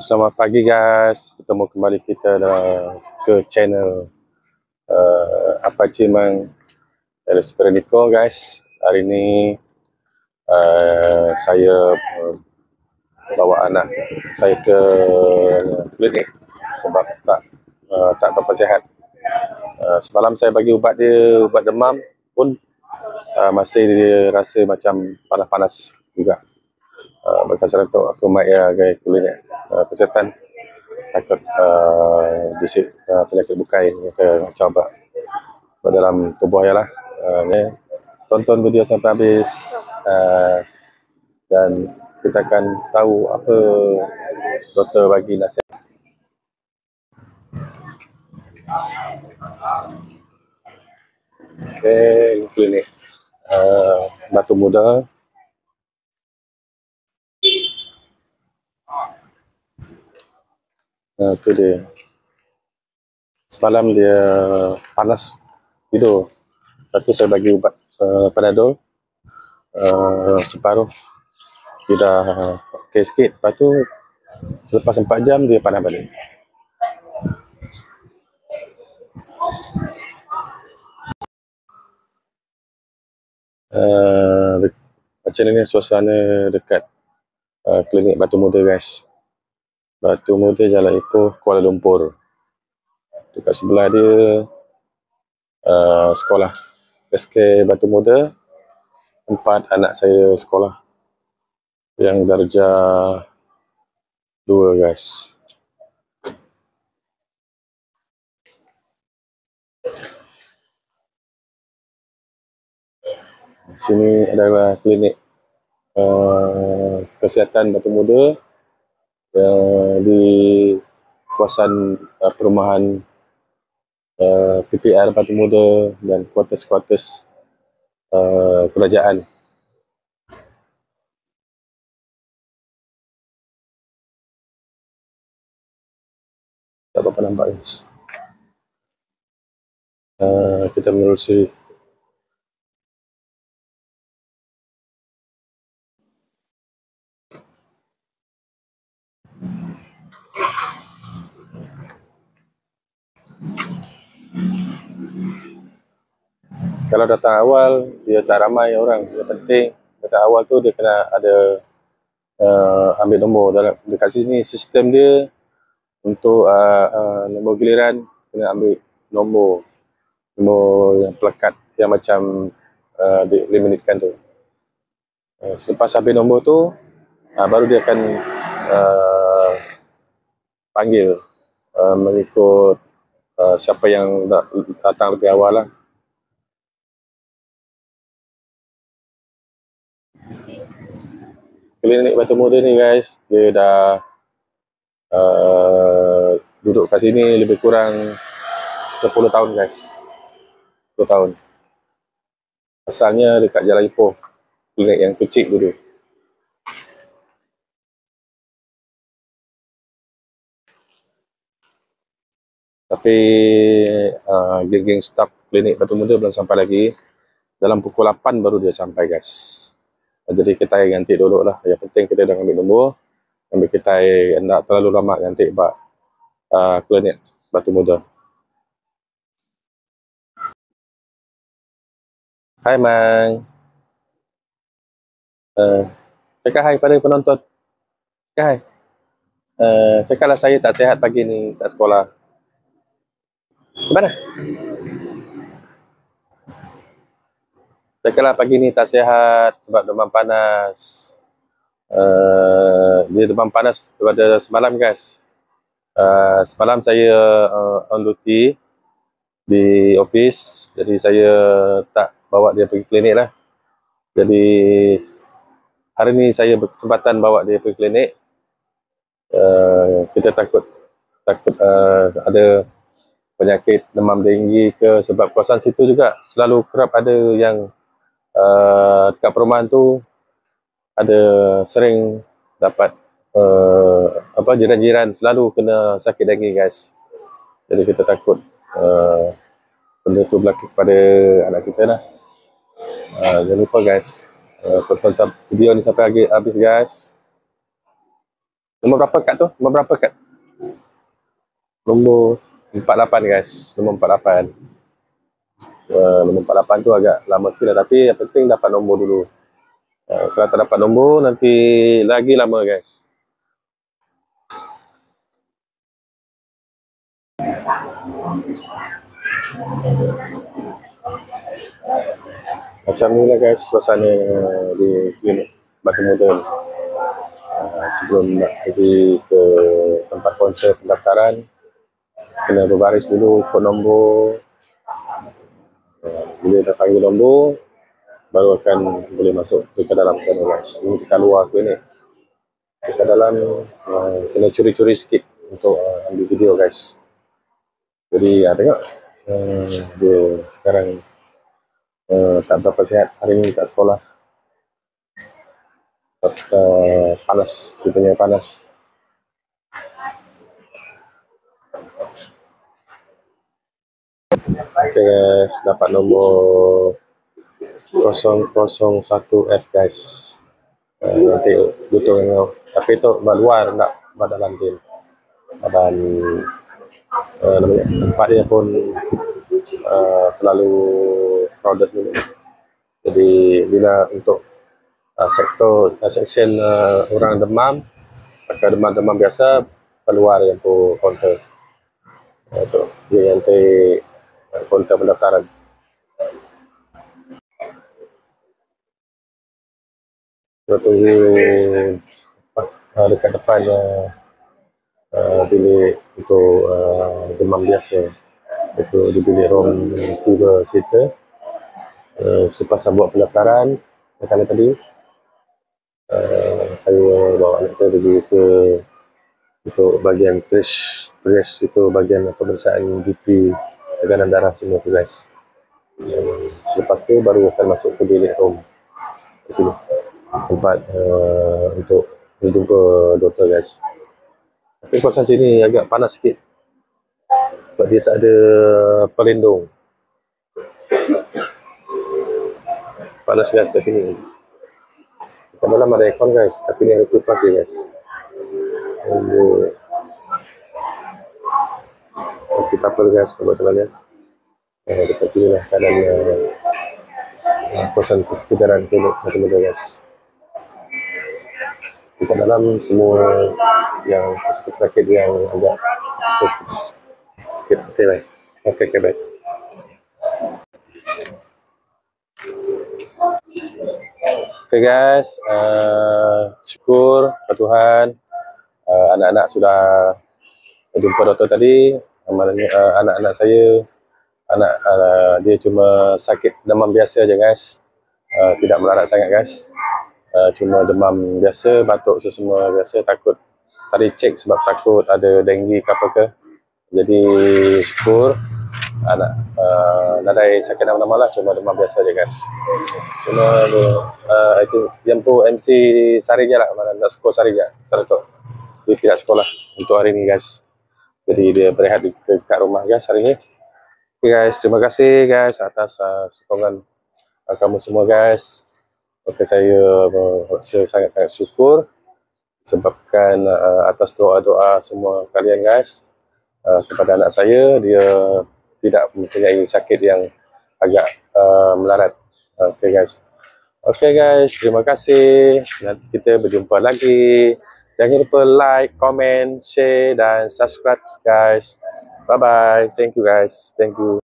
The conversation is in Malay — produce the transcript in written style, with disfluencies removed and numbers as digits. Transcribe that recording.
Selamat pagi guys, bertemu kembali kita ke channel Apa Cimang Esperanico guys. Hari ini saya bawa anak saya ke klinik sebab tak berapa sihat. Semalam saya bagi ubat dia, ubat demam pun masih dia rasa macam panas-panas juga. Berkasar itu aku mai ke klinik kesihatan takut penyakit bukai ke coba dalam tubuh ya lah. Ni tonton video sampai habis dan kita akan tahu apa doktor bagi nasihat. Okey, klinik Batu Muda. Itu dia. Semalam dia panas tidur. Lepas tu saya bagi ubat Panadol separuh. Dia dah okey sikit. Lepas tu selepas 4 jam dia panas balik. Macam ni suasana dekat klinik Batu Muda guys. Batu Muda Jalan Ipoh, Kuala Lumpur. Dekat sebelah dia sekolah SK Batu Muda, tempat anak saya sekolah yang darjah 2 guys. Sini adalah klinik kesihatan Batu Muda di kawasan perumahan PPR Batu Muda dan kuartus-kuartus kerajaan. Tak berapa nampak guys. Kita menelusuri. Kalau datang awal, dia tak ramai orang. Yang penting datang awal tu dia kena ada ambil nombor. Dekat sini sistem dia untuk nombor giliran kena ambil nombor yang pelekat yang macam dilimitkan tu. Selepas habis nombor tu baru dia akan panggil mengikut siapa yang datang lebih awal lah. Klinik Batu Muda ni guys, dia dah duduk kat sini lebih kurang 10 tahun guys. 10 tahun. Asalnya dekat Jalan Ipoh, klinik yang kecil dulu. Tapi geng-geng staf klinik Batu Muda belum sampai lagi. Dalam pukul 8 baru dia sampai guys. Jadi kita ganti dulu lah. Yang penting kita dah ambil nombor. Ambil kita tak terlalu lama ganti klinik Batu Muda. Hai Mang. Cakap hai pada penonton. Cakap hai. Cakaplah saya tak sihat pagi ni, tak sekolah. Gimana? Cakaplah pagi ni tak sihat sebab demam panas. Dia demam panas daripada semalam guys. Semalam saya on duty di office, jadi saya tak bawa dia pergi klinik lah. Jadi hari ni saya berkesempatan bawa dia pergi klinik. Kita takut ada penyakit demam denggi ke, sebab kawasan situ juga selalu kerap ada yang dekat perumahan tu ada sering dapat jiran-jiran selalu kena sakit denggi guys. Jadi kita takut benda tu berlaku kepada anak kita lah. Jangan lupa guys, tonton video ni sampai habis guys. Nombor berapa kad tu? Nombor berapa kad? Nombor 48 guys. Nombor 48. Nombor 48 tu agak lama sikit lah. Tapi yang penting dapat nombor dulu. Kalau tak dapat nombor, nanti lagi lama guys. Macam ni lah guys suasana di klinik Batu Muda. Sebelum nak pergi ke tempat kaunter pendaftaran, kena berbaris dulu ikut nombor. Bila dah panggil nombor, baru akan boleh masuk ke dalam sana guys. Ini kita luar klinik. Kita dalam kena curi-curi sikit untuk ambil video guys. Jadi tengok dia sekarang tak berapa sihat hari ni kat sekolah. Panas, dia punya panas. Okay guys, dapat nombor 001F guys. Nanti butuh dengan tapi tu luar nak dalam tim. Dan namanya tempat dia pun terlalu crowded dulu. Jadi bila untuk section orang demam, pakai demam biasa keluar yang tu kaunter. Itu dia yang kaunter pendaftaran. Kita tunggu dekat depan bilik untuk demam biasa. Itu di bilik room 3 seater. Selepas saya buat pendaftaran tadi, saya bawa anak saya pergi ke untuk bahagian trash itu bahagian pemeriksaan BP, tekanan darah semua tu guys. Selepas tu baru akan masuk ke bilik room di sini tempat untuk berjumpa doktor guys. Tapi kawasan sini agak panas sikit sebab dia tak ada pelindung. Panas guys kat sini. Kat dalam ada aircon guys, kat sini ada kipas guys. Kita apa guys teman-teman ya. Dekat sini lah keadaan kawasan persekitaran klinik teman-teman guys. Dekat dalam semua yang sakit yang agak sikit. Okay baik. Okay baik. Okay guys, syukur kepada Tuhan, anak-anak sudah jumpa doktor tadi. Anak-anak saya, dia cuma sakit demam biasa je guys, tidak melarat sangat guys, cuma demam biasa, batuk semua biasa. Takut tadi cek sebab takut ada dengue ke apa ke. Jadi syukur nadai sakit nama-nama lah, cuma demam biasa je guys. Cuma itu yang tu MC Sarija lah, mana nak sekolah Sarija tu dia tidak sekolah untuk hari ni guys. Jadi dia berehat dekat rumah guys hari ni. Okay guys, terima kasih guys atas sokongan kamu semua guys. Okay, saya sangat-sangat syukur sebabkan atas doa-doa semua kalian guys kepada anak saya. Dia tidak mempunyai sakit yang agak melarat. Okay guys. Okay guys, terima kasih. Nanti kita berjumpa lagi. Jangan lupa like, comment, share dan subscribe guys. Bye bye. Thank you guys. Thank you.